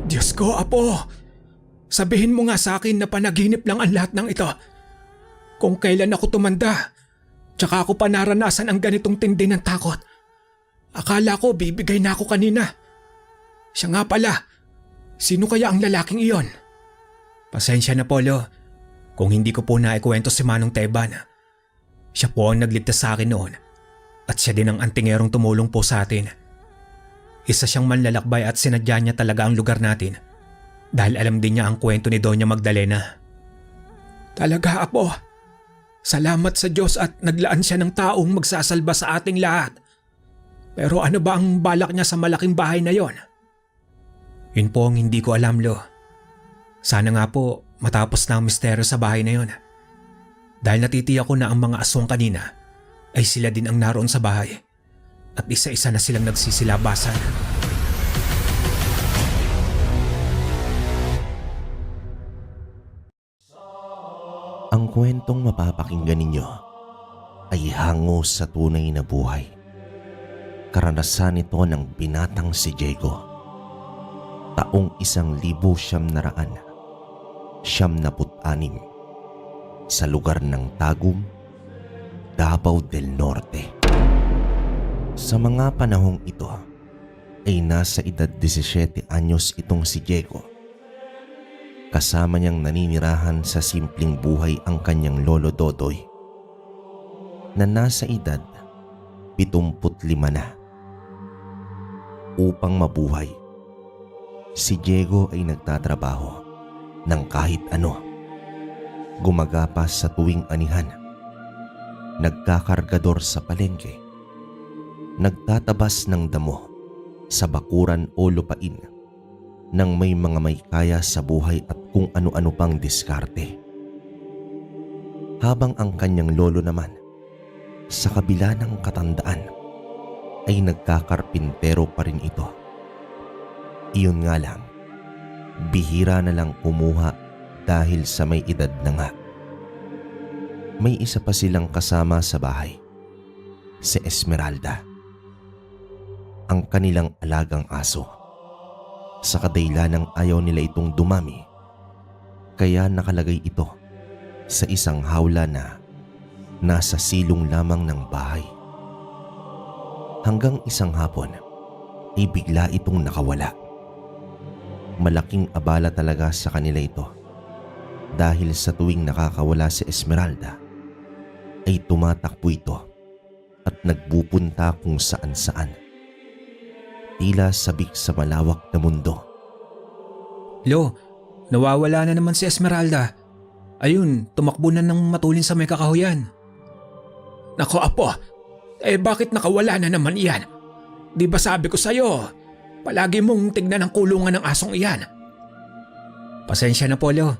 Diyos ko, Apo! Sabihin mo nga sa akin na panaginip lang ang lahat ng ito. Kung kailan ako tumanda, tsaka ako pa naranasan ang ganitong tindi ng takot. Akala ko bibigay na ako kanina. Siya nga pala, sino kaya ang lalaking iyon? Pasensya na po, Lo, kung hindi ko po naikwento si Manong Teban. Siya po ang nagligtas sa akin noon at siya din ang antingerong tumulong po sa atin. Isa siyang manlalakbay at sinadya niya talaga ang lugar natin dahil alam din niya ang kwento ni Doña Magdalena. Talaga, Apo. Salamat sa Diyos at naglaan siya ng taong magsasalba sa ating lahat. Pero ano ba ang balak niya sa malaking bahay na yon? Yun po ang hindi ko alam, Lo. Sana nga po matapos na ang misteryo sa bahay na yon. Dahil natitiyak ko na ang mga aswang kanina ay sila din ang naroon sa bahay at isa-isa na silang nagsisilabasan. Ang kwentong mapapakinggan ninyo ay hango sa tunay na buhay. Karanasan ito ng binatang si Diego. Taong 1976 sa lugar ng Tagum, Davao del Norte. Sa mga panahong ito ay nasa edad 17 anyos itong si Diego. Kasama niyang naninirahan sa simpleng buhay ang kanyang lolo Dodoy na nasa edad 75 na. Upang mabuhay, si Diego ay nagtatrabaho ng kahit ano. Gumagapas sa tuwing anihan, nagkakargador sa palengke, nagtatabas ng damo sa bakuran o lupain nang may mga may kaya sa buhay at kung ano-ano pang diskarte. Habang ang kanyang lolo naman, sa kabila ng katandaan, ay nagkakarpintero pa rin ito. Iyon nga lang, bihira na lang kumuha dahil sa may edad na nga. May isa pa silang kasama sa bahay, si Esmeralda, ang kanilang alagang aso. Sa kadahilanang ayaw nila itong dumami, kaya nakalagay ito sa isang hawla na nasa silong lamang ng bahay. Hanggang isang hapon ay bigla itong nakawala. Malaking abala talaga sa kanila ito dahil sa tuwing nakakawala si Esmeralda ay tumatakbo ito at nagpupunta kung saan-saan. Tila sabik sa malawak na mundo. Lo, nawawala na naman si Esmeralda. Ayun, tumakbo na ng matulin sa may kakahuyan. Nako, Apo, bakit nakawala na naman iyan? Di ba sabi ko sa'yo, palagi mong tignan ang kulungan ng asong iyan? Pasensya na po, Lo.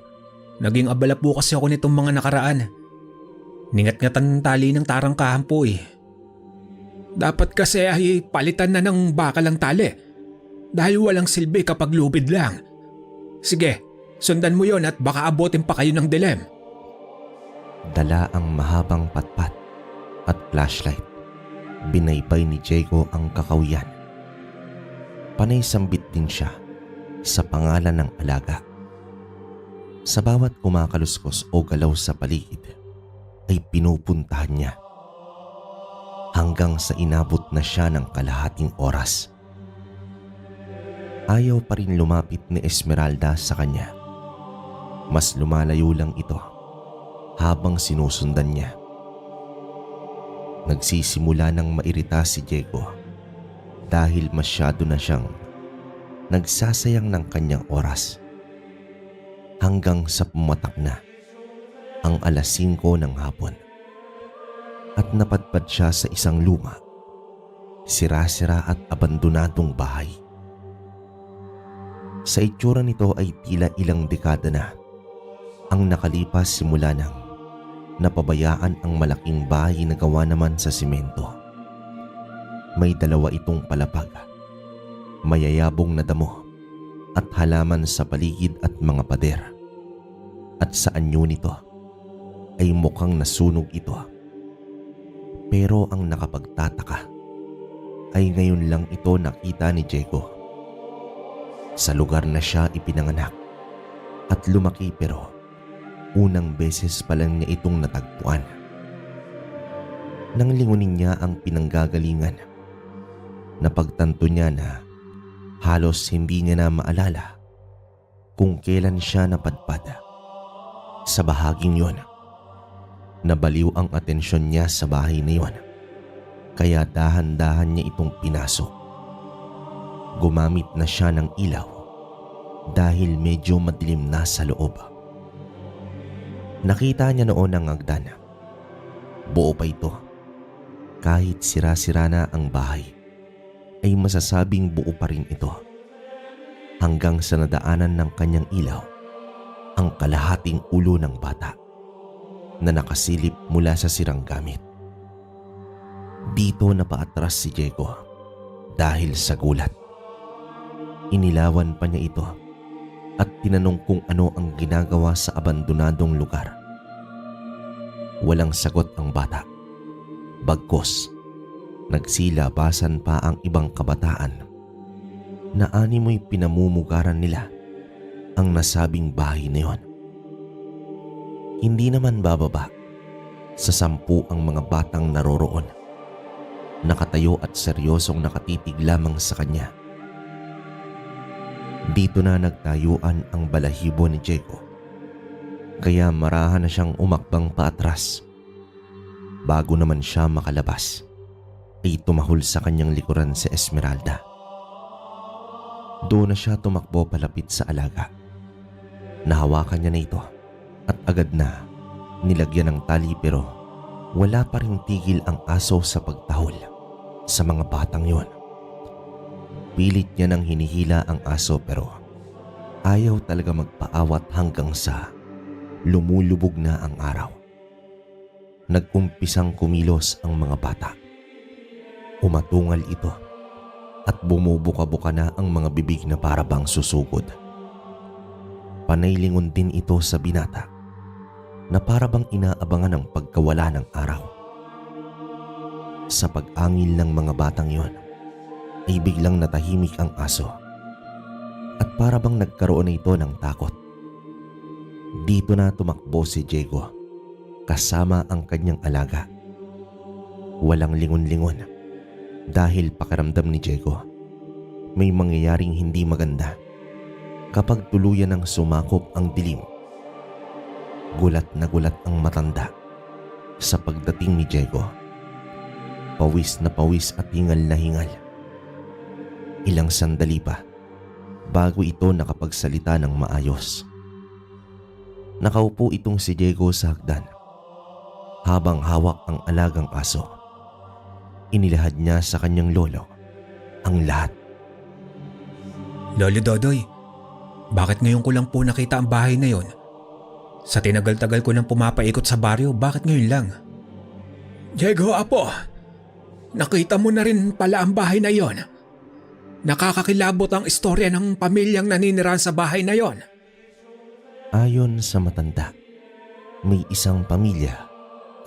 Naging abala po kasi ako nitong mga nakaraan. Ningat-ngatan ng tali ng tarangkahan po eh. Dapat kasi ay palitan na ng bakalang tali dahil walang silbi kapag lubid lang. Sige, sundan mo yon at baka abutin pa kayo ng dilim. Dala ang mahabang patpat at flashlight. Binaybay ni Diego ang kakawiyan. Panay sambit din siya sa pangalan ng alaga. Sa bawat kumakaluskos o galaw sa paligid ay pinupuntahan niya. Hanggang sa inabot na siya ng kalahating oras. Ayaw pa rin lumapit ni Esmeralda sa kanya. Mas lumalayo lang ito habang sinusundan niya. Nagsisimula ng mairita si Diego dahil masyado na siyang nagsasayang ng kanyang oras. Hanggang sa pumatak na ang 5:00 ng hapon. At napadpad siya sa isang luma, sira-sira at abandonadong bahay. Sa itsura nito ay tila ilang dekada na ang nakalipas simula nang napabayaan ang malaking bahay na gawa naman sa simento. May 2 itong palapag, mayayabong na damo at halaman sa paligid at mga pader. At sa anyo nito ay mukhang nasunog ito. Pero ang nakapagtataka ay ngayon lang ito nakita ni Diego. Sa lugar na siya ipinanganak at lumaki, pero unang beses pa lang niya itong natagpuan. Nang lingunin niya ang pinanggagalingan, napagtanto niya na halos hindi niya na maalala kung kailan siya napadpad. Sa bahaging yon, nabaliw ang atensyon niya sa bahay na yon, kaya dahan-dahan niya itong pinasok. Gumamit na siya ng ilaw dahil medyo madilim na sa loob. Nakita niya noon ang hagdan. Buo pa ito. Kahit sira-sira na ang bahay, ay masasabing buo pa rin ito. Hanggang sa nadaanan ng kanyang ilaw ang kalahating ulo ng bata na nakasilip mula sa sirang gamit. Dito napaatras si Diego dahil sa gulat. Inilawan pa niya ito at tinanong kung ano ang ginagawa sa abandonadong lugar. Walang sagot ang bata. Bagkus, nagsilabasan pa ang ibang kabataan na animoy pinamumugaran nila ang nasabing bahay na yon. Hindi naman bababa sa 10 ang mga batang naroroon. Nakatayo at seryosong nakatitig lamang sa kanya. Dito na nagtayuan ang balahibo ni Diego, kaya marahan na siyang umakbang paatras. Bago naman siya makalabas, ay tumahol sa kanyang likuran si Esmeralda. Doon na siya tumakbo palapit sa alaga. Nahawakan niya na ito at agad na nilagyan ng tali, pero wala pa ring tigil ang aso sa pagtahol sa mga batang yon. Pilit niya nang hinihila ang aso, pero ayaw talaga magpaawat hanggang sa lumulubog na ang araw. Nagumpisang kumilos ang mga bata. Umatungal ito at bumubuka-buka na ang mga bibig na para bang susugod. Panaylingon din ito sa binata na para bang inaabangan ang pagkawala ng araw. Sa pag-angil ng mga batang yon, ay biglang natahimik ang aso at para bang nagkaroon na ito ng takot. Dito na tumakbo si Diego kasama ang kanyang alaga. Walang lingon-lingon dahil pakiramdam ni Diego may mangyayaring hindi maganda kapag tuluyan ng sumakop ang dilim. Gulat na gulat ang matanda sa pagdating ni Diego. Pawis na pawis at hingal na hingal. Ilang sandali pa bago ito nakapagsalita ng maayos. Nakaupo itong si Diego sa hagdan habang hawak ang alagang aso. Inilahad niya sa kanyang lolo ang lahat. Lolo Dodoy, bakit ngayon ko lang po nakita ang bahay na yon? Sa tinagal-tagal ko nang pumapaikot sa baryo, bakit ngayon lang? Diego, apo, nakita mo na rin pala ang bahay na yon. Nakakakilabot ang istorya ng pamilyang naninirahan sa bahay na yon. Ayon sa matanda, may isang pamilya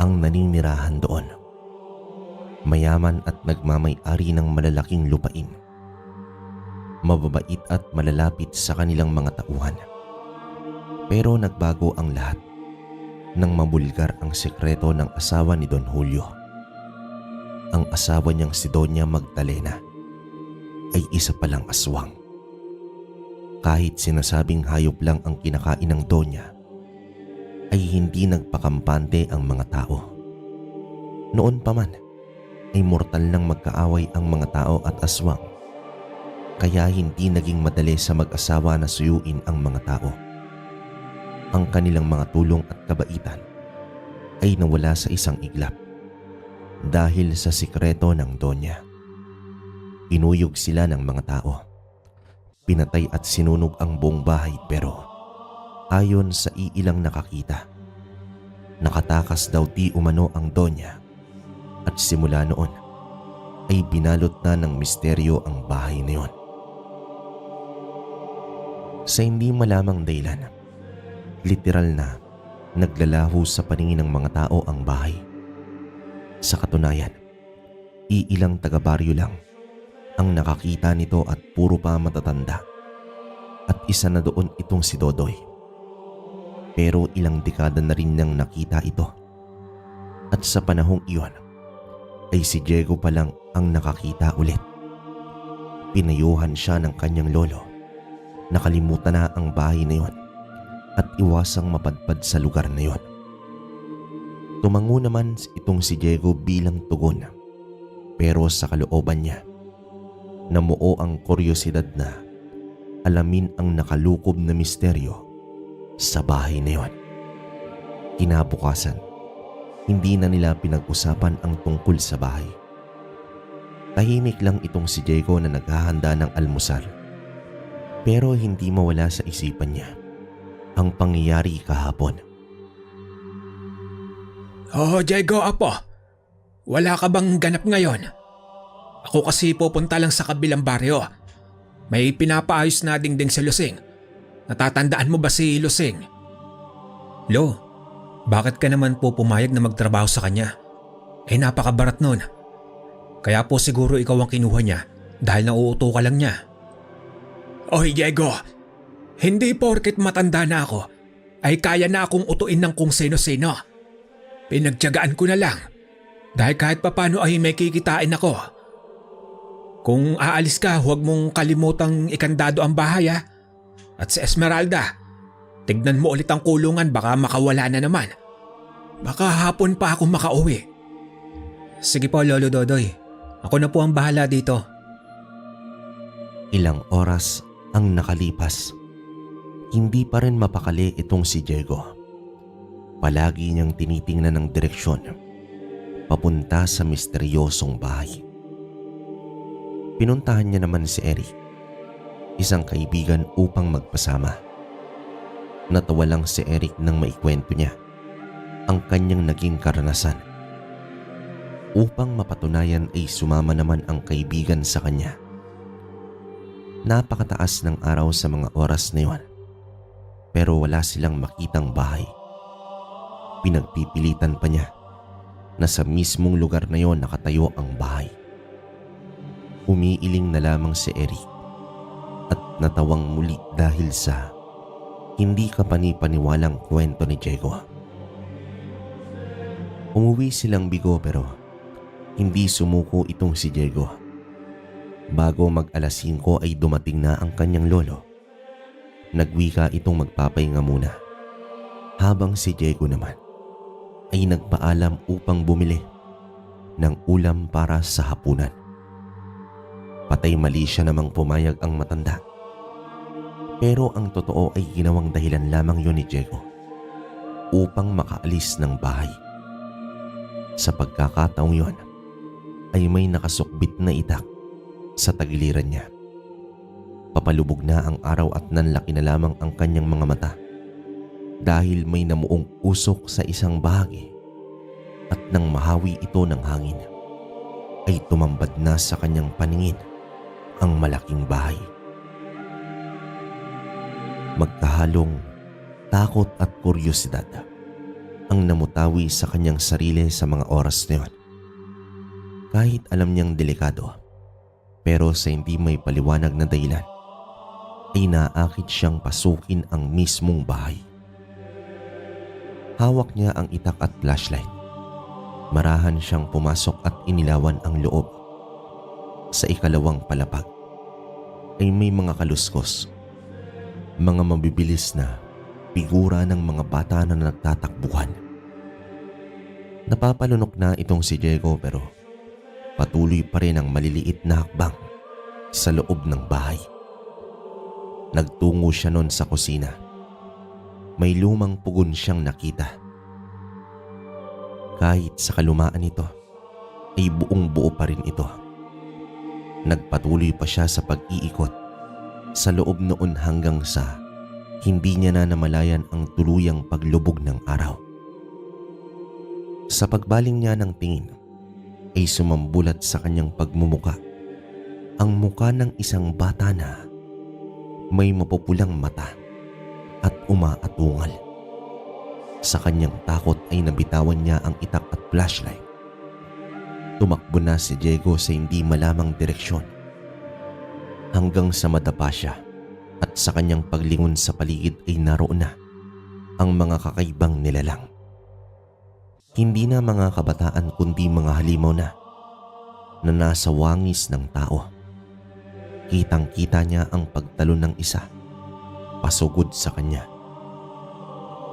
ang naninirahan doon. Mayaman at nagmamay-ari ng malalaking lupain. Mababait at malalapit sa kanilang mga tauhan. Pero nagbago ang lahat nang mabulgar ang sekreto ng asawa ni Don Julio. Ang asawa niyang si Doña Magdalena ay isa palang aswang. Kahit sinasabing hayop lang ang kinakain ng Doña, ay hindi nagpakampante ang mga tao. Noon pa man ay mortal nang magkaaway ang mga tao at aswang, kaya hindi naging madali sa mag-asawa na suyuin ang mga tao. Ang kanilang mga tulong at kabaitan ay nawala sa isang iglap dahil sa sikreto ng Doña. Inuyog sila ng mga tao. Pinatay at sinunog ang buong bahay, pero ayon sa iilang nakakita, nakatakas daw di umano ang Doña at simula noon ay binalot na ng misteryo ang bahay na yon. Sa hindi malamang dahilan, literal na naglalaho sa paningin ng mga tao ang bahay. Sa katunayan, iilang taga-baryo lang ang nakakita nito at puro pa matatanda isa na doon itong si Dodoy. Pero ilang dekada na rin niyang nakita ito. At sa panahong iyon ay si Diego pa lang ang nakakita ulit. Pinayuhan siya ng kanyang lolo. Nakalimutan na ang bahay na yon at iwasang mapadpad sa lugar na yon. Tumango naman itong si Diego bilang tugon. Pero sa kalooban niya, namuo ang kuryosidad na alamin ang nakalukob na misteryo sa bahay na yon. Kinabukasan, hindi na nila pinag-usapan ang tungkol sa bahay. Tahimik lang itong si Diego na naghahanda ng almusal. Pero hindi mawala sa isipan niya ang pangyayari kahapon. Oh, Diego, apo. Wala ka bang ganap ngayon? Ako kasi pupunta lang sa kabilang baryo. May pinapaayos na dingding si Lusing. Natatandaan mo ba si Lusing? Lo, bakit ka naman po pumayag na magtrabaho sa kanya? Napakabarat nun. Kaya po siguro ikaw ang kinuha niya dahil nauuto ka lang niya. Oy Diego, hindi porket matanda na ako ay kaya na akong utuin ng kung sino-sino. Pinagtiyagaan ko na lang dahil kahit papano ay may kikitain ako. Kung aalis ka, huwag mong kalimutang ikandado ang bahay ha. At si Esmeralda, tignan mo ulit ang kulungan, baka makawala na naman. Baka hapon pa ako makauwi. Sige po Lolo Dodoy, ako na po ang bahala dito. Ilang oras ang nakalipas. Hindi pa rin mapakali itong si Diego. Palagi niyang tinitingnan ng direksyon papunta sa misteryosong bahay. Pinuntahan niya naman si Eric, isang kaibigan upang magpasama. Natawa lang si Eric nang maikwento niya ang kanyang naging karanasan. Upang mapatunayan ay sumama naman ang kaibigan sa kanya. Napakataas ng araw sa mga oras na yun, pero wala silang makitang bahay. Pinagpipilitan pa niya na sa mismong lugar na yon nakatayo ang bahay. Umiiling na lamang si Eric at natawang muli dahil sa hindi kapani-paniwalang kwento ni Diego. Umuwi silang bigo pero hindi sumuko itong si Diego. Bago mag-alas 5 ay dumating na ang kanyang lolo. Nagwika itong magpapahinga muna, habang si Diego naman ay nagpaalam upang bumili ng ulam para sa hapunan. Patay mali siya namang pumayag ang matanda. Pero ang totoo ay ginawang dahilan lamang yun ni Diego upang makaalis ng bahay. Sa pagkakataong yun ay may nakasukbit na itak sa tagiliran niya. Papalubog na ang araw at nanlaki na lamang ang kanyang mga mata dahil may namuong usok sa isang bahagi, at nang mahawi ito ng hangin ay tumambad na sa kanyang paningin ang malaking bahay. Magkahalong takot at kuryosidad ang namutawi sa kanyang sarili sa mga oras na yun. Kahit alam niyang delikado, pero sa hindi may paliwanag na dahilan ay naakit siyang pasukin ang mismong bahay. Hawak niya ang itak at flashlight. Marahan siyang pumasok at inilawan ang loob. Sa ikalawang palapag ay may mga kaluskos, mga mabibilis na figura ng mga bata na nagtatakbuhan. Napapalunok na itong si Diego pero patuloy pa rin ang maliliit na hakbang sa loob ng bahay. Nagtungo siya noon sa kusina. May lumang pugon siyang nakita. Kahit sa kalumaan nito, ay buong buo pa rin ito. Nagpatuloy pa siya sa pag-iikot sa loob noon hanggang sa hindi niya na namalayan ang tuluyang paglubog ng araw. Sa pagbaling niya ng tingin, ay sumambulat sa kanyang pagmumuka ang muka ng isang bata na may mapupulang mata at umaatungal. Sa kanyang takot ay nabitawan niya ang itak at flashlight. Tumakbo na si Diego sa hindi malamang direksyon hanggang sa madapa siya At sa kanyang paglingon sa paligid ay naroon na ang mga kakaibang nilalang. Hindi na mga kabataan kundi mga halimaw na nasa wangis ng tao. Kitang-kita niya ang pagtalon ng isa, pasugod sa kanya.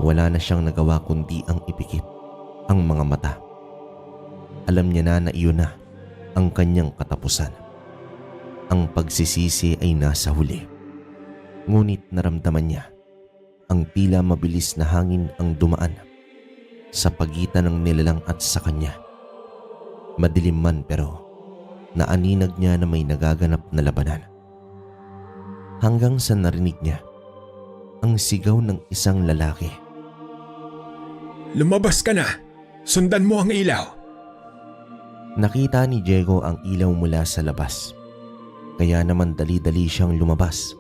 Wala na siyang nagawa kundi ang ipikit ang mga mata. Alam niya na iyon na ang kanyang katapusan. Ang pagsisisi ay nasa huli. Ngunit naramdaman niya ang tila mabilis na hangin ang dumaan sa pagitan ng nilalang at sa kanya. Madilim man pero naaninag niya na may nagaganap na labanan. Hanggang sa narinig niya ang sigaw ng isang lalaki. Lumabas ka na! Sundan mo ang ilaw! Nakita ni Diego ang ilaw mula sa labas. Kaya naman dali-dali siyang lumabas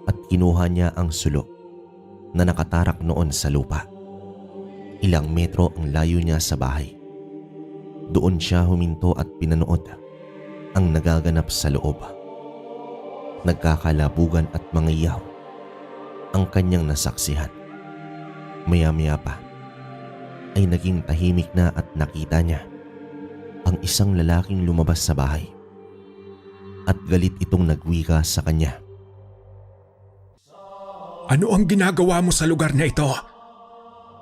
at kinuha niya ang sulok na nakatarak noon sa lupa. Ilang metro ang layo niya sa bahay. Doon siya huminto at pinanood ang nagaganap sa loob. Nagkakalabugan at mangiyaw ang kanyang nasaksihan. Maya-maya pa ay naging tahimik na at nakita niya ang isang lalaking lumabas sa bahay at galit itong nagwika sa kanya. Ano ang ginagawa mo sa lugar na ito?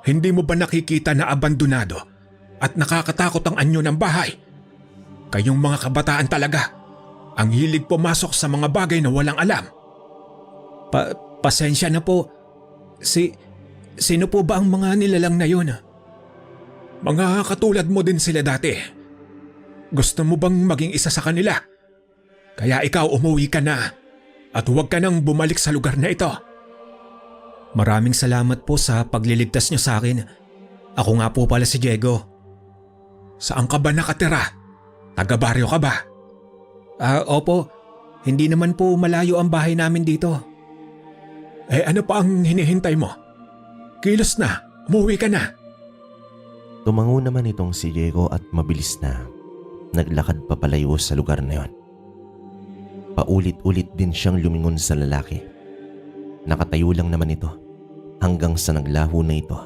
Hindi mo ba nakikita na abandonado at nakakatakot ang anyo ng bahay? Kayong mga kabataan talaga, ang hilig pumasok sa mga bagay na walang alam. Pasensya na po. Sino po ba ang mga nilalang na yun? Mga katulad mo din sila dati. Gusto mo bang maging isa sa kanila? Kaya ikaw umuwi ka na at huwag ka nang bumalik sa lugar na ito. Maraming salamat po sa pagliligtas niyo sa akin. Ako nga po pala si Diego. Saan ka ba nakatira? Taga-baryo ka ba? Opo. Hindi naman po malayo ang bahay namin dito. Ano pa ang hinihintay mo? Kilos na, umuwi ka na. Tumango naman itong si Diego at mabilis na naglakad papalayo sa lugar na yon. Paulit-ulit din siyang lumingon sa lalaki. Nakatayo lang naman ito hanggang sa naglaho na ito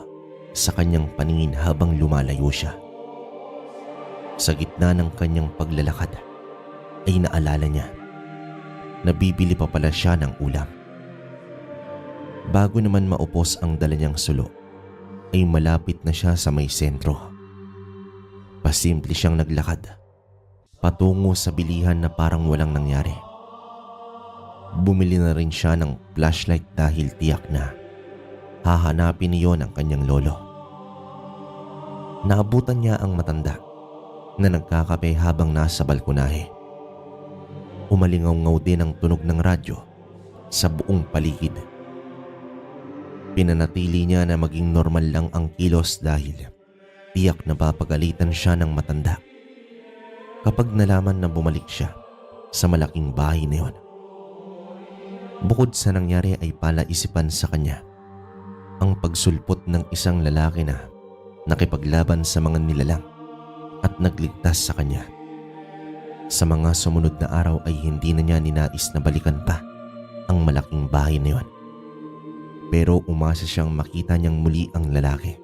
sa kanyang paningin habang lumalayo siya. Sa gitna ng kanyang paglalakad ay naalala niya na bibili pa pala siya ng ulam. Bago naman maupos ang dala niyang sulo ay malapit na siya sa may sentro. Pasimple siyang naglakad patungo sa bilihan na parang walang nangyari. Bumili na rin siya ng flashlight dahil tiyak na hahanapin niyon ang kanyang lolo. Naabutan niya ang matanda na nagkakape habang nasa balkonahe. Umalingaw-ngaw din ang tunog ng radyo sa buong paligid. Pinanatili niya na maging normal lang ang kilos dahil tiyak na papagalitan siya ng matanda kapag nalaman na bumalik siya sa malaking bahay na yon. Bukod sa nangyari ay palaisipan sa kanya ang pagsulpot ng isang lalaki na nakipaglaban sa mga nilalang at nagligtas sa kanya. Sa mga sumunod na araw ay hindi na niya ninais na balikan pa ang malaking bahay na yon. Pero umasa siyang makita niyang muli ang lalaki.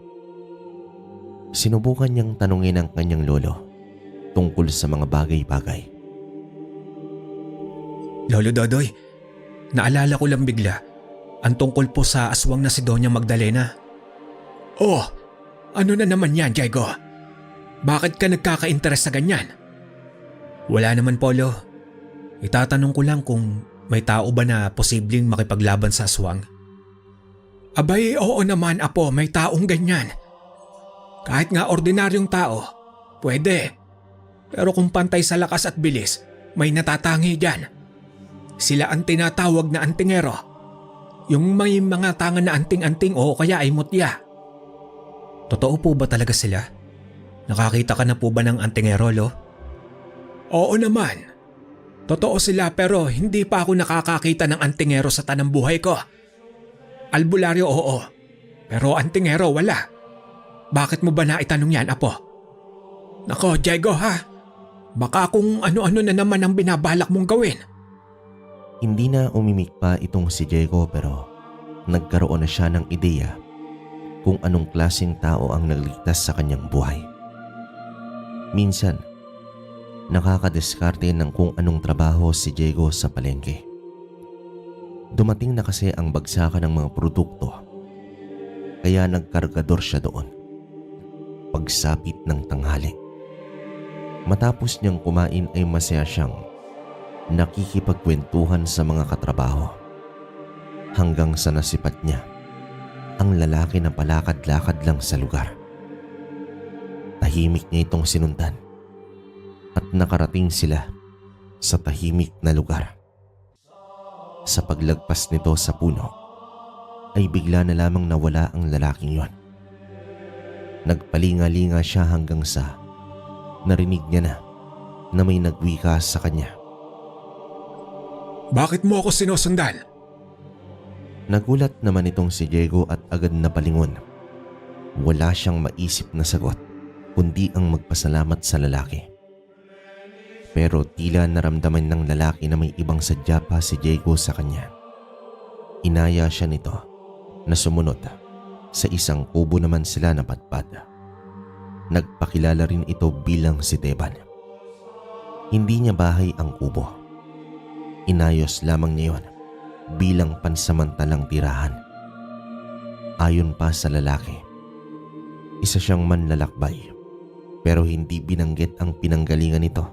Sinubukan niyang tanungin ang kanyang lolo tungkol sa mga bagay-bagay. Lolo Dodoy, naalala ko lang bigla ang tungkol po sa aswang na si Doña Magdalena. Oh, ano na naman yan, Diego? Bakit ka nagkaka-interes sa ganyan? Wala naman, Polo. Itatanong ko lang kung may tao ba na posibleng makipaglaban sa aswang. Abay, oo naman, Apo, may taong ganyan. Kahit nga ordinaryong tao, pwede. Pero kung pantay sa lakas at bilis, may natatangi dyan. Sila ang tinatawag na antingero. Yung may mga tangan na anting-anting o kaya ay mutya. Totoo po ba talaga sila? Nakakita ka na po ba ng antingero, Lo? Oo naman. Totoo sila pero hindi pa ako nakakakita ng antingero sa tanang buhay ko. Albularyo oo, pero antingero wala. Bakit mo ba naitanong yan, Apo? Nako, Diego ha. Baka kung ano-ano na naman ang binabalak mong gawin. Hindi na umimik pa itong si Diego pero nagkaroon na siya ng ideya kung anong klaseng tao ang nagligtas sa kanyang buhay. Minsan, nakakadiskarte ng kung anong trabaho si Diego sa palengke. Dumating na kasi ang bagsakan ng mga produkto, kaya nagkargador siya doon. Pagsapit ng tanghali, matapos niyang kumain ay masaya siyang nakikipagkwentuhan sa mga katrabaho hanggang sa nasipat niya ang lalaki na palakad-lakad lang sa lugar. Tahimik niya itong sinundan at nakarating sila sa tahimik na lugar. Sa paglagpas nito sa puno ay bigla na lamang nawala ang lalaking yon. Nagpalinga-linga siya hanggang sa narinig niya na may nagwika sa kanya. Bakit mo ako sinusundan? Nagulat naman itong si Diego at agad na palingon. Wala siyang maisip na sagot kundi ang magpasalamat sa lalaki. Pero tila naramdaman ng lalaki na may ibang sadya pa si Diego sa kanya. Inaya siya nito na sumunod. Sa isang kubo naman sila napadpad. Nagpakilala rin ito bilang si Teban. Hindi niya bahay ang kubo. Inayos lamang niya yon bilang pansamantalang tirahan. Ayon pa sa lalaki, isa siyang manlalakbay pero hindi binanggit ang pinanggalingan nito.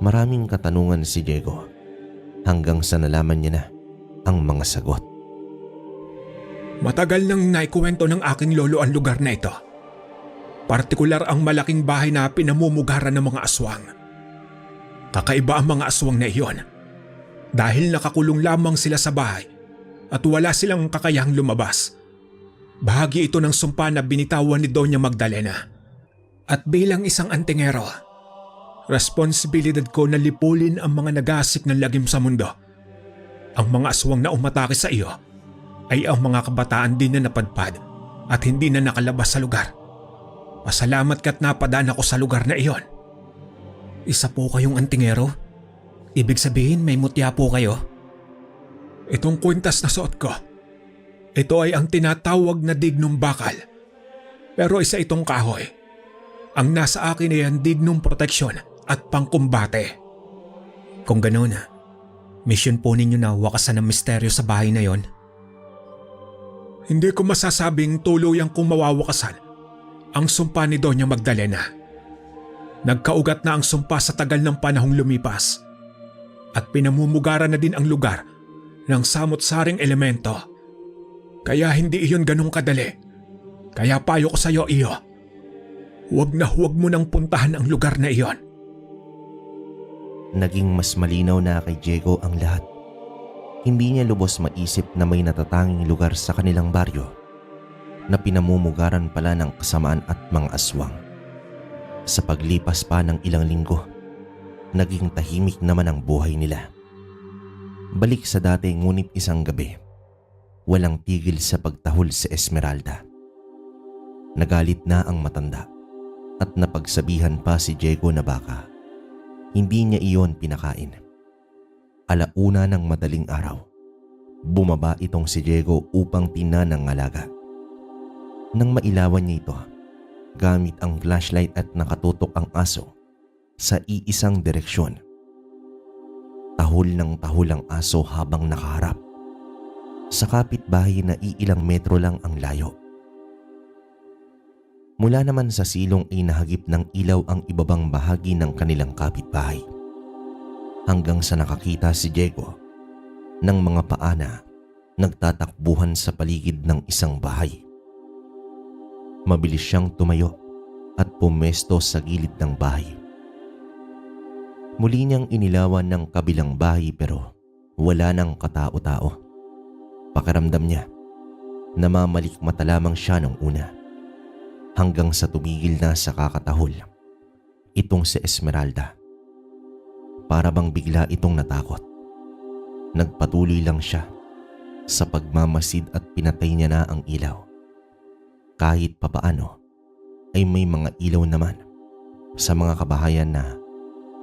Maraming katanungan si Diego hanggang sa nalaman niya na ang mga sagot. Matagal nang naikuwento ng aking lolo ang lugar na ito. Partikular ang malaking bahay na pinamumugaran ng mga aswang. Kakaiba ang mga aswang na iyon dahil nakakulong lamang sila sa bahay at wala silang kakayahang lumabas. Bahagi ito ng sumpa na binitawan ni Doña Magdalena. At bilang isang antingero, responsibilidad ko na lipulin ang mga nagasik ng lagim sa mundo. Ang mga aswang na umatake sa iyo ay ang mga kabataan din na napadpad at hindi na nakalabas sa lugar. Pasalamat ka't napadaan ako sa lugar na iyon. Isa po kayong antingero? Ibig sabihin may mutya po kayo? Itong kwintas na suot ko, ito ay ang tinatawag na dignong bakal. Pero isa itong kahoy. Ang nasa akin ay ang dignong proteksyon at pangkumbate. Kung ganoon, mission po ninyo na wakasan ng misteryo sa bahay na yon. Hindi ko masasabing tuluyang kung mawawakasan ang sumpa ni Doña Magdalena. Nagkaugat na ang sumpa sa tagal ng panahong lumipas at pinamumugaran na din ang lugar ng samot-saring elemento. Kaya hindi iyon ganong kadali. Kaya payo ko sa iyo, iyo, huwag mo nang puntahan ang lugar na iyon. Naging mas malinaw na kay Diego ang lahat. Hindi niya lubos maisip na may natatanging lugar sa kanilang baryo na pinamumugaran pala ng kasamaan at mga aswang. Sa paglipas pa ng ilang linggo, naging tahimik naman ang buhay nila. Balik sa dati ngunit isang gabi, walang tigil sa pagtahol sa Esmeralda. Nagalit na ang matanda at napagsabihan pa si Diego na baka hindi niya iyon pinakain. Alauna ng madaling araw, bumaba itong si Diego upang tingnan ang alaga. Nang mailawan niya ito, gamit ang flashlight at nakatutok ang aso sa iisang direksyon. Tahol ng tahol ang aso habang nakaharap sa kapitbahay na iilang metro lang ang layo. Mula naman sa silong ay nahagip ng ilaw ang ibabang bahagi ng kanilang kapitbahay. Hanggang sa nakakita si Diego ng mga paa na nagtatakbuhan sa paligid ng isang bahay. Mabilis siyang tumayo at pumesto sa gilid ng bahay. Muli niyang inilawan ng kabilang bahay pero wala nang katao-tao. Pakiramdam niya, namamalikmata lamang siya nung una. Hanggang sa tumigil na sa kakatahol itong si Esmeralda. Para bang bigla itong natakot. Nagpatuloy lang siya sa pagmamasid at pinatay niya na ang ilaw. Kahit papaano ay may mga ilaw naman sa mga kabahayan na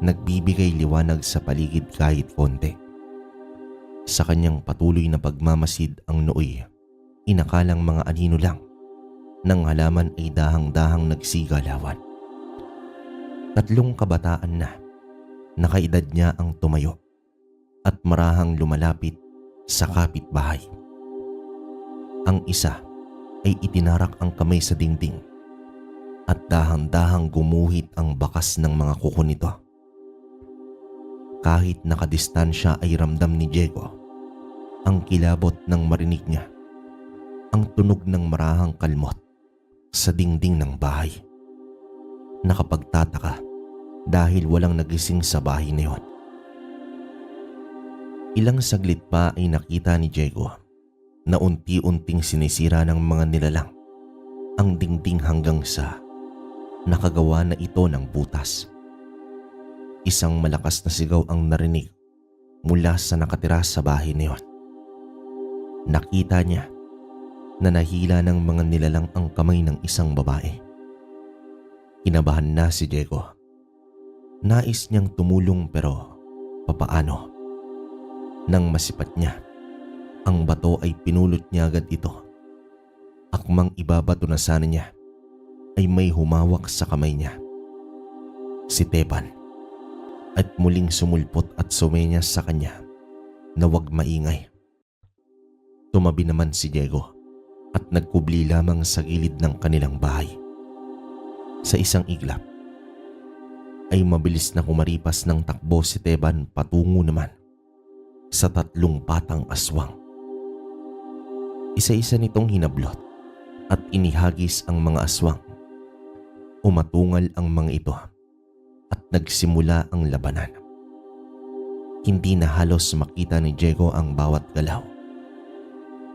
nagbibigay liwanag sa paligid kahit konti. Sa kanyang patuloy na pagmamasid ang nooy, inakalang mga anino lang nang halaman ay dahang-dahang nagsigalawan. 3 kabataan na, nakaedad niya ang tumayo at marahang lumalapit sa kapitbahay. Ang isa ay itinarak ang kamay sa dingding at dahang-dahang gumuhit ang bakas ng mga kuko nito. Kahit nakadistansya ay ramdam ni Diego ang kilabot nang marinig niya ang tunog ng marahang kalmot sa dingding ng bahay. Nakapagtataka dahil walang nagising sa bahay na yon. Ilang saglit pa ay nakita ni Diego na unti-unting sinisira ng mga nilalang ang dingding hanggang sa nakagawa na ito ng butas. Isang malakas na sigaw ang narinig mula sa nakatira sa bahay na yon. Nakita niya na nahila ng mga nilalang ang kamay ng isang babae. Kinabahan na si Diego. Nais niyang tumulong pero papaano? Nang masipat niya, ang bato ay pinulot niya agad ito. Akmang ibabato na sana niya ay may humawak sa kamay niya. Si Teban. At muling sumulpot at sumenyas sa kanya na huwag maingay. Tumabi naman si Diego at nagkubli lamang sa gilid ng kanilang bahay. Sa isang iglap ay mabilis na kumaripas ng takbo si Teban patungo naman sa 3 patang aswang. Isa-isa nitong hinablot at inihagis ang mga aswang. Umatungal ang mga ito at nagsimula ang labanan. Hindi na halos makita ni Diego ang bawat galaw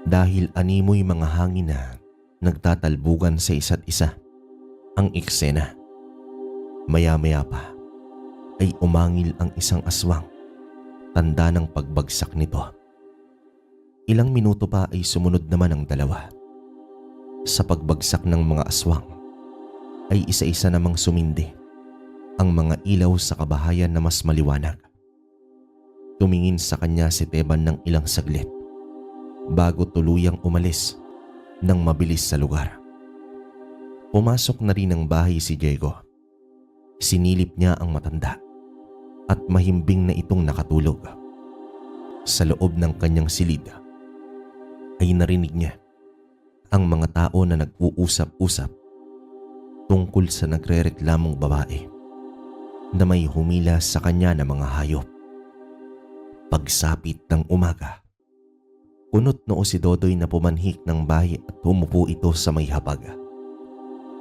dahil animoy mga hangin na nagtatalbugan sa isa't isa ang eksena. Maya-maya pa ay umangil ang isang aswang, tanda ng pagbagsak nito. Ilang minuto pa ay sumunod naman ang 2. Sa pagbagsak ng mga aswang ay isa-isa namang sumindi ang mga ilaw sa kabahayan na mas maliwanag. Tumingin sa kanya si Teban ng ilang saglit bago tuluyang umalis ng mabilis sa lugar. Pumasok na rin ng bahay si Diego. Sinilip niya ang matanda at mahimbing na itong nakatulog. Sa loob ng kanyang silid ay narinig niya ang mga tao na nag-uusap-usap tungkol sa nagrereklamong babae na may humila sa kanya na mga hayop. Pagsapit ng umaga, kunot noo si Dodoy na pumanhik ng bahay at umupo ito sa may hapag.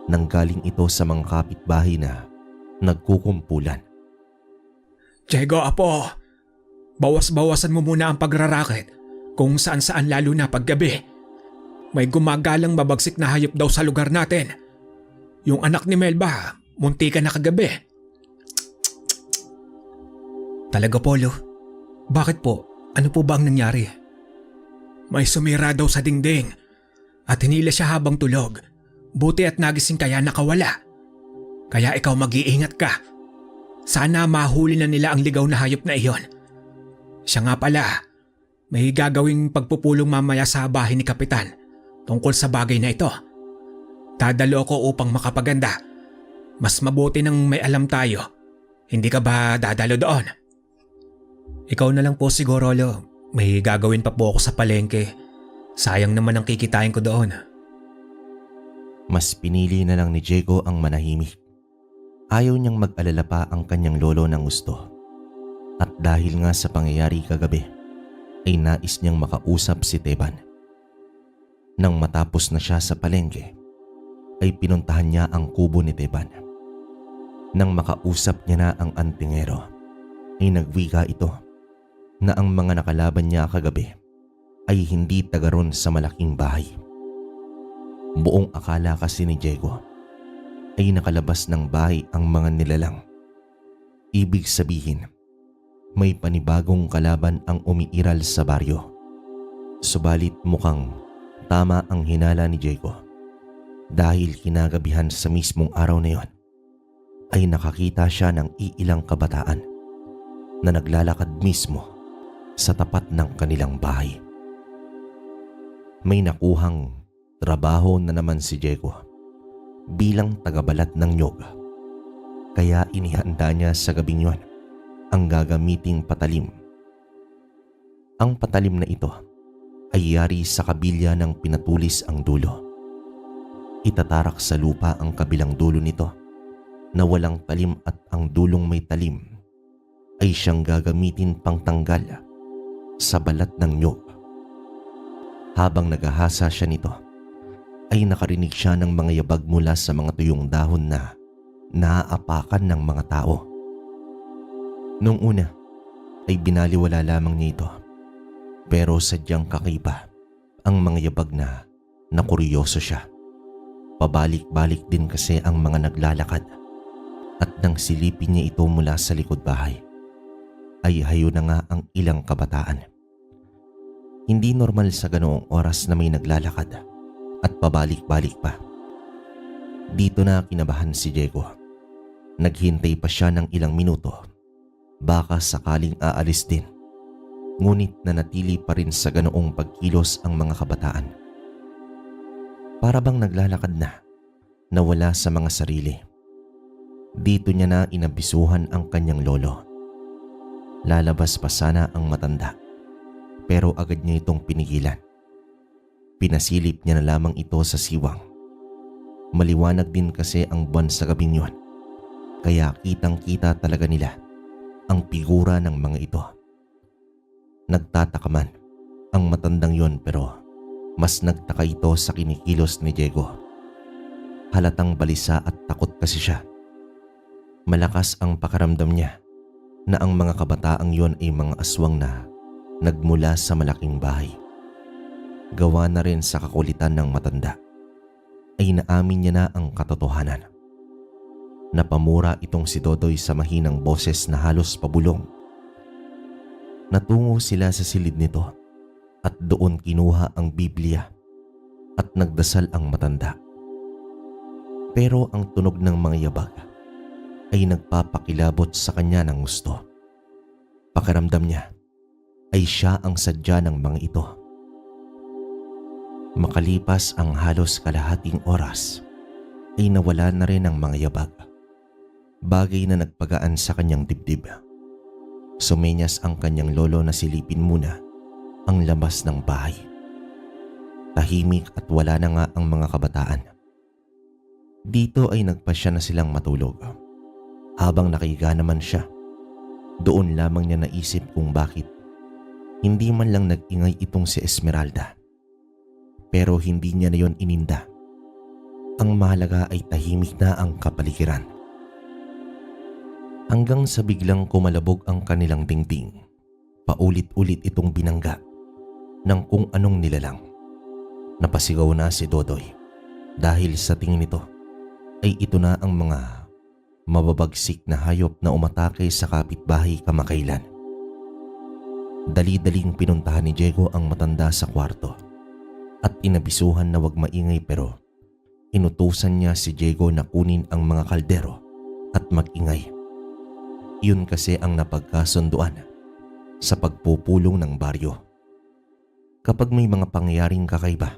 Nanggaling ito sa mga kapitbahay na nagkukumpulan. Diego, apo, bawas-bawasan mo muna ang pagrarakit kung saan-saan lalo na paggabi. May gumagalang babagsik na hayop daw sa lugar natin. Yung anak ni Melba, munti ka na kagabi. Talaga, Polo? Bakit po? Ano po ba ang nangyari? May sumira daw sa dingding at hinila siya habang tulog. Buti at nagising kaya nakawala. Kaya ikaw mag-iingat ka. Sana mahuli na nila ang ligaw na hayop na iyon. Siya nga pala, may gagawing pagpupulong mamaya sa bahay ni Kapitan tungkol sa bagay na ito. Dadalo ako upang makapaganda. Mas mabuti nang may alam tayo. Hindi ka ba dadalo doon? Ikaw na lang po siguro, Lo. May gagawin pa po ako sa palengke. Sayang naman ang kikitain ko doon. Mas pinili na lang ni Diego ang manahimik. Ayaw niyang mag-alala pa ang kanyang lolo ng gusto. At dahil nga sa pangyayari kagabi, ay nais niyang makausap si Teban. Nang matapos na siya sa palengke, ay pinuntahan niya ang kubo ni Teban. Nang makausap niya na ang antingero, ay nagwika ito na ang mga nakalaban niya kagabi ay hindi taga ron sa malaking bahay. Buong akala kasi ni Diego ay nakalabas ng bahay ang mga nilalang. Ibig sabihin, may panibagong kalaban ang umiiral sa baryo. Subalit mukhang tama ang hinala ni Diego dahil kinagabihan sa mismong araw na yon ay nakakita siya ng iilang kabataan na naglalakad mismo sa tapat ng kanilang bahay. May nakuhang trabaho na naman si Diego bilang tagabalat ng nyog. Kaya inihanda niya sa gabing yon ang gagamiting patalim. Ang patalim na ito ay yari sa kabilya ng pinatulis ang dulo. Itatarak sa lupa ang kabilang dulo nito na walang talim at ang dulong may talim ay siyang gagamitin pangtanggal sa balat ng nyog. Habang naghahasa siya nito, ay nakarinig siya ng mga yabag mula sa mga tuyong dahon na naaapakan ng mga tao. Noong una ay binaliwala lamang niya ito, pero sadyang kakaiba ang mga yabag na nakuryoso siya. Pabalik-balik din kasi ang mga naglalakad at nang silipin niya ito mula sa likod bahay, ay hayo na nga ang ilang kabataan. Hindi normal sa ganoong oras na may naglalakad at pabalik-balik pa. Dito na kinabahan si Diego. Naghintay pa siya ng ilang minuto, baka sakaling aalis din. Ngunit nanatili pa rin sa ganoong pagkilos ang mga kabataan. Para bang naglalakad na, nawala sa mga sarili. Dito niya na inabisuhan ang kanyang lolo. Lalabas pa sana ang matanda, pero agad niya itong pinigilan. Pinasilip niya na lamang ito sa siwang. Maliwanag din kasi ang buwan sa gabing yun, kaya kitang-kita talaga nila ang figura ng mga ito. Nagtataka man ang matandang yon, pero mas nagtaka ito sa kinikilos ni Diego. Halatang balisa at takot kasi siya. Malakas ang pakaramdam niya na ang mga kabataang yon ay mga aswang na nagmula sa malaking bahay. Gawa na rin sa kakulitan ng matanda, ay naamin niya na ang katotohanan. Napamura itong si Dodoy sa mahinang boses na halos pabulong. Natungo sila sa silid nito at doon kinuha ang Biblia at nagdasal ang matanda. Pero ang tunog ng mga yabag ay nagpapakilabot sa kanya ng gusto. Pakiramdam niya ay siya ang sadya ng mga ito. Makalipas ang halos kalahating oras ay nawala na rin ang mga yabag. Bagay na nagpagaan sa kanyang dibdib. Sumenyas ang kanyang lolo na silipin muna ang labas ng bahay. Tahimik at wala na nga ang mga kabataan. Dito ay nagpasya na silang matulog. Habang nakahiga naman siya, doon lamang niya naisip kung bakit hindi man lang nag-ingay itong si Esmeralda. Pero hindi niya na yon ininda. Ang mahalaga ay tahimik na ang kapaligiran. Hanggang sa biglang kumalabog ang kanilang dingding, paulit-ulit itong binangga ng kung anong nilalang. Napasigaw na si Dodoy dahil sa tingin nito ay ito na ang mga mababagsik na hayop na umatake sa kapitbahay kamakailan. Dali-daling pinuntahan ni Diego ang matanda sa kwarto at inabisuhan na wag maingay, pero inutusan niya si Diego na kunin ang mga kaldero at mag-ingay. Yun kasi ang napagkasunduan sa pagpupulong ng baryo. Kapag may mga pangyayaring kakaiba,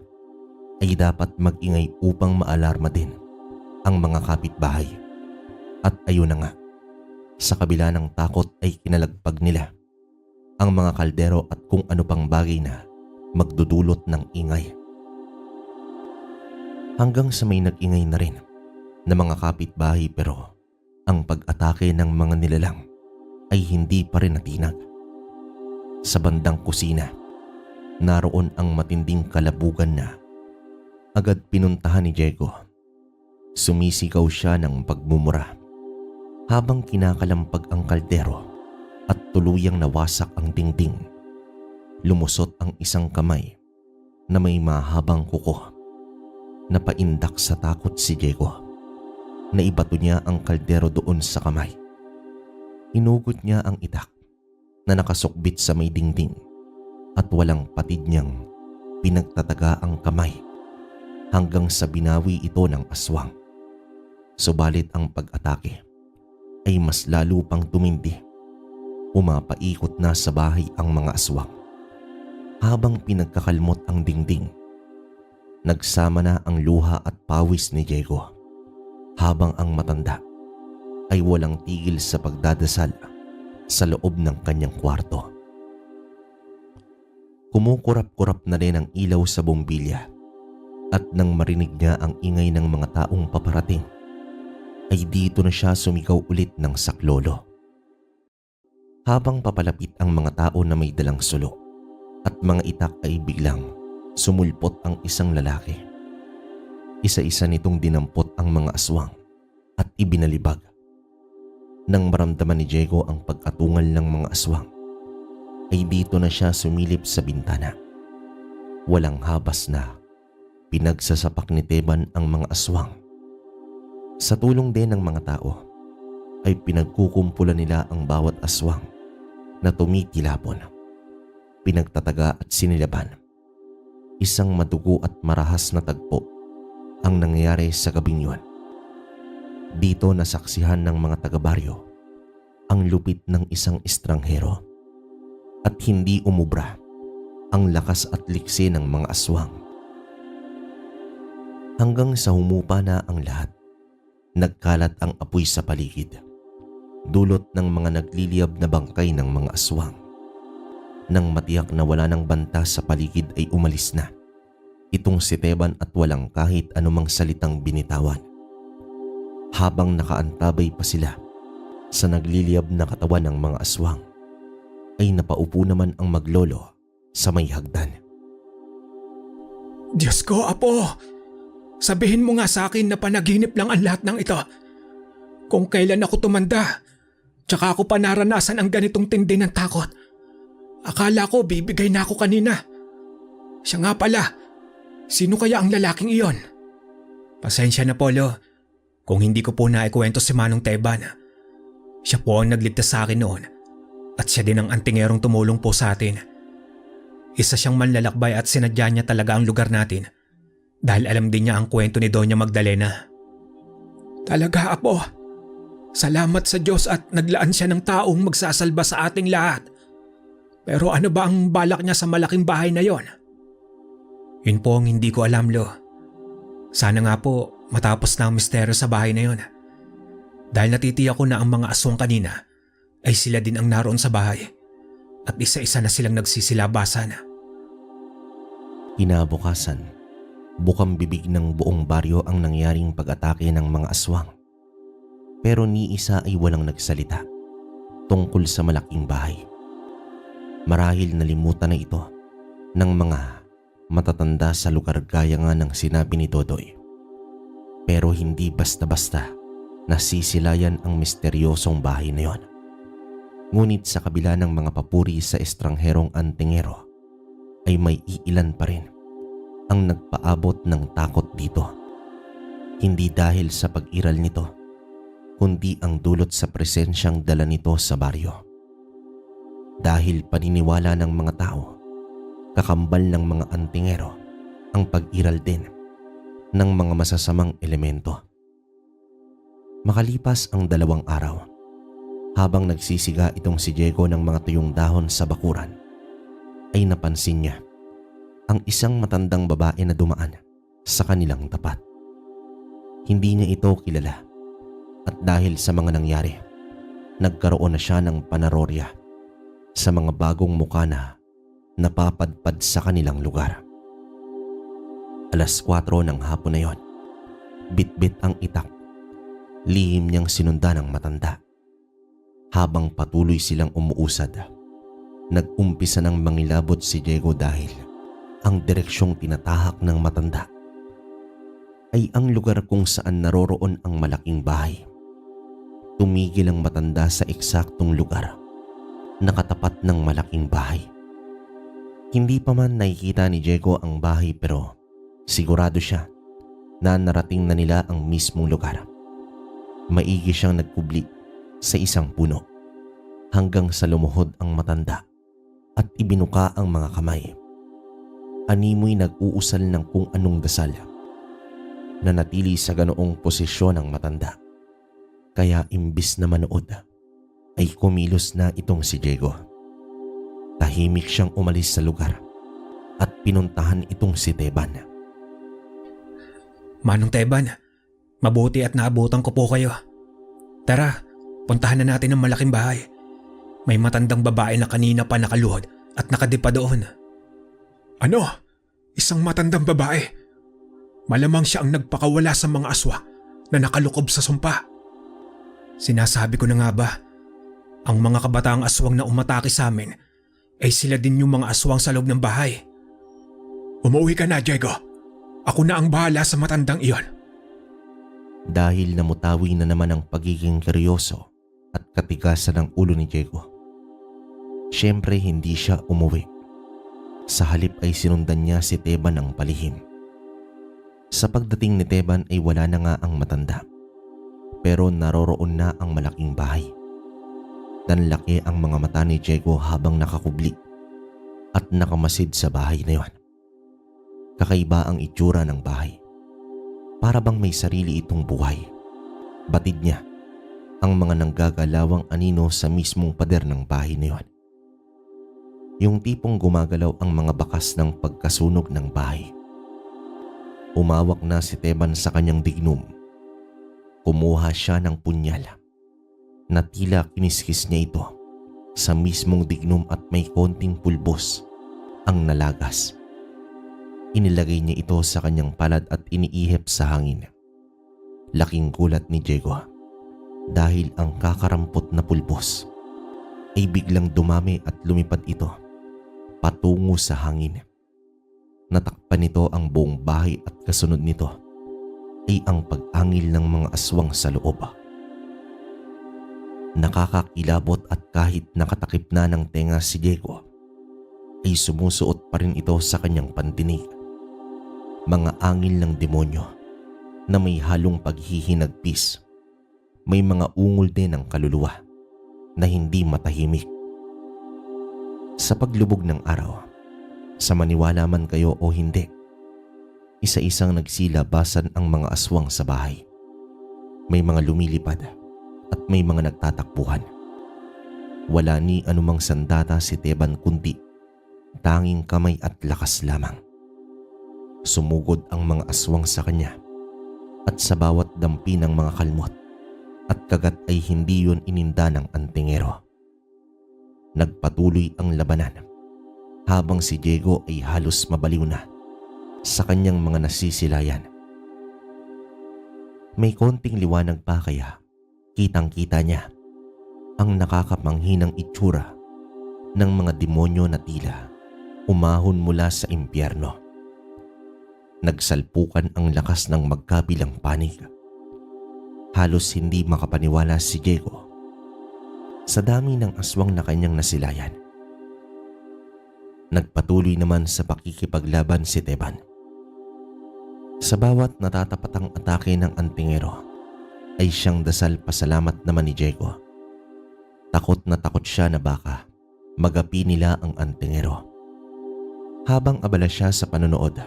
ay dapat mag-ingay upang maalarma din ang mga kapitbahay. At ayun na nga, sa kabila ng takot ay kinalagpag nila ang mga kaldero at kung ano pang bagay na magdudulot ng ingay. Hanggang sa may nag-ingay na rin na mga kapitbahay, pero ang pag-atake ng mga nilalang ay hindi pa rin natinag. Sa bandang kusina, naroon ang matinding kalabugan na agad pinuntahan ni Diego. Sumisigaw siya ng pagmumura habang kinakalampag ang kaldero at tuluyang nawasak ang dingding. Lumusot ang isang kamay na may mahabang kuko. Napaindak sa takot si Diego. Naibato niya ang kaldero doon sa kamay. Inugot niya ang itak na nakasukbit sa may dingding at walang patid niyang pinagtataga ang kamay hanggang sa binawi ito ng aswang. Subalit ang pag-atake ay mas lalo pang tumindi Umapaikot na sa bahay ang mga aswang. Habang pinagkakalmot ang dingding, nagsama na ang luha at pawis ni Diego, habang ang matanda ay walang tigil sa pagdadasal sa loob ng kanyang kwarto. Kumukurap-kurap na rin ang ilaw sa bombilya, at nang marinig niya ang ingay ng mga taong paparating, ay dito na siya sumigaw ulit ng saklolo. Habang papalapit ang mga tao na may dalang sulo at mga itak, ay biglang sumulpot ang isang lalaki. Isa-isa nitong dinampot ang mga aswang at ibinalibag. Nang maramdaman ni Diego ang pagkatungal ng mga aswang, ay dito na siya sumilip sa bintana. Walang habas na pinagsasapak ni Teban ang mga aswang. Sa tulong din ng mga tao, ay pinagkukumpulan nila ang bawat aswang na tumitilapon. Pinagtataga at sinilaban. Isang madugo at marahas na tagpo ang nangyayari sa gabing yun. Dito nasaksihan ng mga taga-baryo ang lupit ng isang estranghero, at hindi umubra ang lakas at liksi ng mga aswang. Hanggang sa humupa na ang lahat, nagkalat ang apoy sa paligid, dulot ng mga nagliliyab na bangkay ng mga aswang. Nang matiyak na wala ng banta sa paligid, ay umalis na itong si Teban at walang kahit anumang salitang binitawan. Habang nakaantabay pa sila sa nagliliyab na katawan ng mga aswang, ay napaupo naman ang maglolo sa may hagdan. Diyos ko, Apo! Sabihin mo nga sa akin na panaginip lang ang lahat ng ito. Kung kailan ako tumanda, tsaka ako pa naranasan ang ganitong tindi ng takot. Akala ko bibigay na ako kanina. Siya nga pala, sino kaya ang lalaking iyon? Pasensya na, Polo, kung hindi ko po naikwento si Manong Teban. Siya po ang nagligtas sa akin noon, at siya din ang antingerong tumulong po sa atin. Isa siyang manlalakbay at sinadya niya talaga ang lugar natin, dahil alam din niya ang kwento ni Doña Magdalena. Talaga, Apo. Salamat sa Diyos at naglaan siya ng taong magsasalba sa ating lahat. Pero ano ba ang balak niya sa malaking bahay na yon? Yun po ang hindi ko alam, Lo. Sana nga po matapos na ang misteryo sa bahay na yon. Dahil natitiyak ko na ang mga aswang kanina ay sila din ang naroon sa bahay, at isa-isa na silang nagsisilabasan. Kinabukasan, bukang bibig ng buong baryo ang nangyaring pag-atake ng mga aswang. Pero ni isa ay walang nagsalita tungkol sa malaking bahay. Marahil nalimutan na ito ng mga matatanda sa lugar gaya nga ng sinabi ni Dodoy. Pero hindi basta-basta nasisilayan ang misteryosong bahay na yon. Ngunit sa kabila ng mga papuri sa estrangherong antingero, ay may iilan pa rin ang nagpaabot ng takot dito. Hindi dahil sa pag-iral nito, kundi ang dulot sa presensyang dala nito sa baryo. Dahil paniniwala ng mga tao, kakambal ng mga antingero ang pag-iral din ng mga masasamang elemento. Makalipas ang 2 araw, habang nagsisiga itong si Diego ng mga tuyong dahon sa bakuran, ay napansin niya ang isang matandang babae na dumaan sa kanilang tapat. Hindi niya ito kilala, at dahil sa mga nangyari, nagkaroon na siya ng panarorya sa mga bagong mukha na napapadpad sa kanilang lugar. 4:00 ng hapon na yon, bitbit ang itak, lihim niyang sinundan ng matanda. Habang patuloy silang umuusad, nag-umpisa ng mangilabot si Diego dahil ang direksyong tinatahak ng matanda ay ang lugar kung saan naroroon ang malaking bahay. Tumigil ang matanda sa eksaktong lugar na katapat ng malaking bahay. Hindi pa man nakikita ni Diego ang bahay, pero sigurado siya na narating na nila ang mismong lugar. Maigi siyang nagkubli sa isang puno hanggang sa lumuhod ang matanda at ibinuka ang mga kamay. Animoy nag-uusal ng kung anong dasal. Nanatili sa ganoong posisyon ang matanda. Kaya imbis na manood, ay kumilos na itong si Diego. Tahimik siyang umalis sa lugar at pinuntahan itong si Teban. Manong Teban, mabuti at naabutan ko po kayo. Tara, puntahan na natin ang malaking bahay. May matandang babae na kanina pa nakaluhod at nakadipa doon. Ano? Isang matandang babae? Malamang siya ang nagpakawala sa mga aswa na nakalukob sa sumpa. Sinasabi ko na nga ba, ang mga kabataang aswang na umatake sa amin ay sila din yung mga aswang sa loob ng bahay. Umuwi ka na, Diego. Ako na ang bahala sa matandang iyon. Dahil namutawi na naman ang pagiging seryoso at katigasan ng ulo ni Diego, siyempre hindi siya umuwi. Sa halip ay sinundan niya si Teban ng palihim. Sa pagdating ni Teban ay wala na nga ang matanda, pero naroroon na ang malaking bahay. Nanlaki ang mga mata ni Diego habang nakakubli at nakamasid sa bahay na yon. Kakaiba ang itsura ng bahay. Para bang may sarili itong buhay. Batid niya ang mga nanggagalawang anino sa mismong pader ng bahay na yon. Yung tipong gumagalaw ang mga bakas ng pagkasunog ng bahay. Umawak na si Teban sa kanyang dignum. Kumuha siya ng punyal na tila kiniskis niya ito sa mismong dignum at may konting pulbos ang nalagas. Inilagay niya ito sa kanyang palad at iniihip sa hangin. Laking gulat ni Diego dahil ang kakarampot na pulbos ay biglang dumami at lumipad ito patungo sa hangin. Natakpan nito ang buong bahay at kasunod nito ay ang pag-angil ng mga aswang sa loob. Nakakakilabot at kahit nakatakip na ng tenga si Diego ay sumusuot pa rin ito sa kanyang pandinig. Mga angil ng demonyo na may halong paghihinagpis. May mga ungol din ng kaluluwa na hindi matahimik. Sa paglubog ng araw, sa maniwala man kayo o hindi, isa-isang nagsilabasan ang mga aswang sa bahay. May mga lumilipad at may mga nagtatakbuhan. Wala ni anumang sandata si Teban kundi tanging kamay at lakas lamang. Sumugod ang mga aswang sa kanya at sa bawat dampi ng mga kalmot at kagat ay hindi yun ininda ng antingero. Nagpatuloy ang labanan habang si Diego ay halos mabaliw na sa kanyang mga nasisilayan. May konting liwanag pa kaya kitang-kita niya ang nakakapanghinang itsura ng mga demonyo na tila umahon mula sa impyerno. Nagsalpukan ang lakas ng magkabilang panig. Halos hindi makapaniwala si Diego sa dami ng aswang na kanyang nasilayan. Nagpatuloy naman sa pakikipaglaban si Teban. Sa bawat natatapatang atake ng antingero ay siyang dasal pasalamat naman ni Diego. Takot na takot siya na baka magapi nila ang antingero. Habang abala siya sa panonood,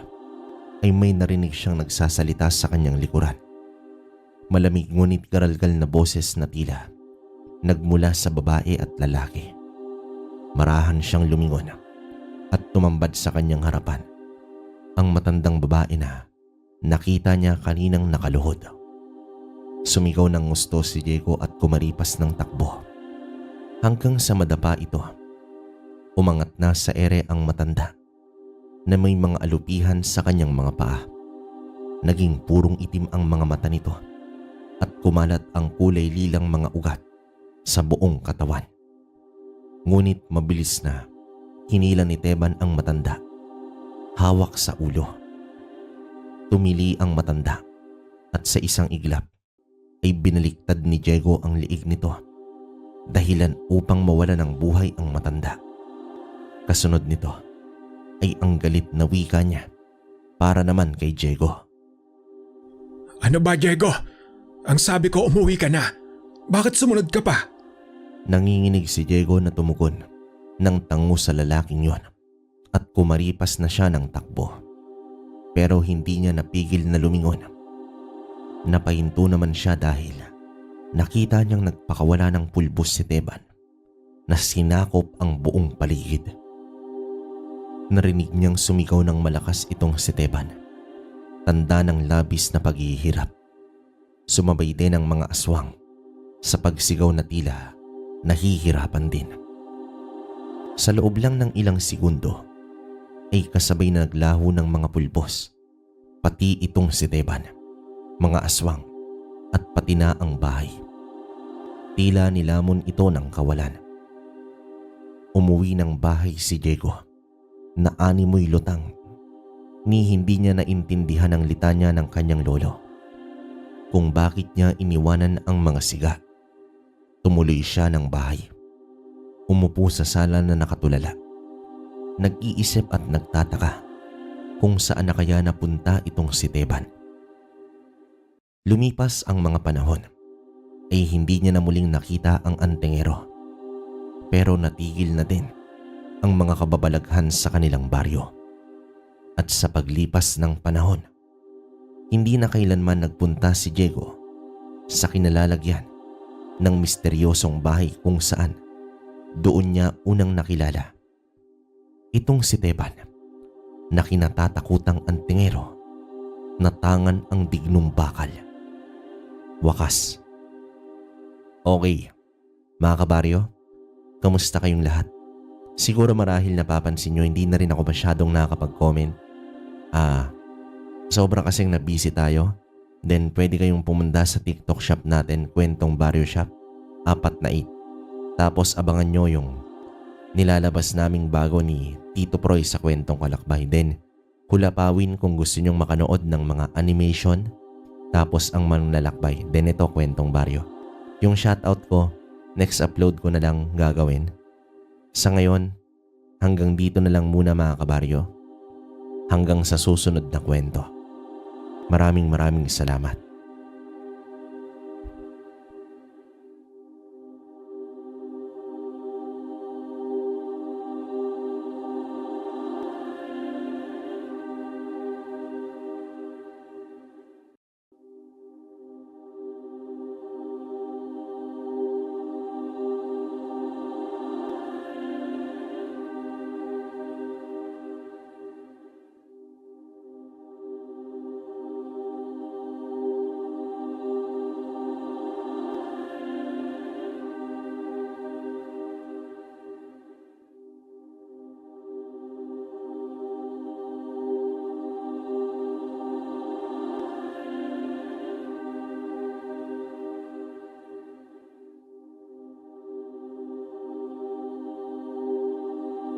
ay may narinig siyang nagsasalita sa kanyang likuran. Malamig ngunit garalgal na boses na tila nagmula sa babae at lalaki. Marahan siyang lumingon at tumambad sa kanyang harapan ang matandang babae na nakita niya kaninang nakaluhod. Sumigaw ng gusto si Diego at kumaripas ng takbo. Hanggang sa madapa ito, umangat na sa ere ang matanda na may mga alupihan sa kanyang mga paa. Naging purong itim ang mga mata nito at kumalat ang kulay lilang mga ugat sa buong katawan. Ngunit mabilis na hinila ni Teban ang matanda, hawak sa ulo. Tumili ang matanda at sa isang iglap ay binaliktad ni Diego ang liig nito, dahilan upang mawala ng buhay ang matanda. Kasunod nito ay ang galit na wika niya para naman kay Diego. Ano ba, Diego? Ang sabi ko umuwi ka na. Bakit sumunod ka pa? Nanginginig si Diego na tumugon ng tango sa lalaking yon at kumaripas na siya ng takbo. Pero hindi niya napigil na lumingon. Napahinto naman siya dahil nakita niyang nagpakawala ng pulbos si Teban na sinakop ang buong paligid. Narinig niyang sumigaw ng malakas itong si Teban, tanda ng labis na paghihirap. Sumabay din ang mga aswang sa pagsigaw na tila nahihirapan din. Sa loob lang ng ilang segundo ay kasabay na naglaho ng mga pulbos, pati itong si Teban, mga aswang at pati na ang bahay. Tila nilamon ito ng kawalan. Umuwi ng bahay si Diego na animoy lutang, ni hindi niya naintindihan ang litanya ng kanyang lolo kung bakit niya iniwanan ang mga siga. Tumuloy siya ng bahay. Umupo sa sala na nakatulala. Nag-iisip at nagtataka kung saan na kaya napunta itong si Teban. Lumipas ang mga panahon ay hindi niya na muling nakita ang antingero. Pero natigil na din ang mga kababalaghan sa kanilang baryo. At sa paglipas ng panahon, hindi na kailanman nagpunta si Diego sa kinalalagyan ng misteryosong bahay kung saan doon niya unang nakilala itong si Teban na kinatatakutang antingero na tangan ang dignong bakal. Wakas. Okay, mga kabaryo, kamusta kayong lahat? Siguro marahil napapansin nyo hindi na rin ako masyadong nakakapag-comment. Sobra kasing na-busy tayo. Then pwede kayong pumunta sa TikTok shop natin, Kwentong Baryo Shop, 4 na 8. Tapos abangan nyo yung nilalabas naming bago ni Tito Proy sa Kwentong Kalakbay. Then hulapawin kung gusto nyong makanood ng mga animation. Tapos ang manlalakbay. Then ito, Kwentong Baryo. Yung shoutout ko, next upload ko na lang gagawin. Sa ngayon, hanggang dito na lang muna mga kabaryo. Hanggang sa susunod na kwento. Maraming salamat.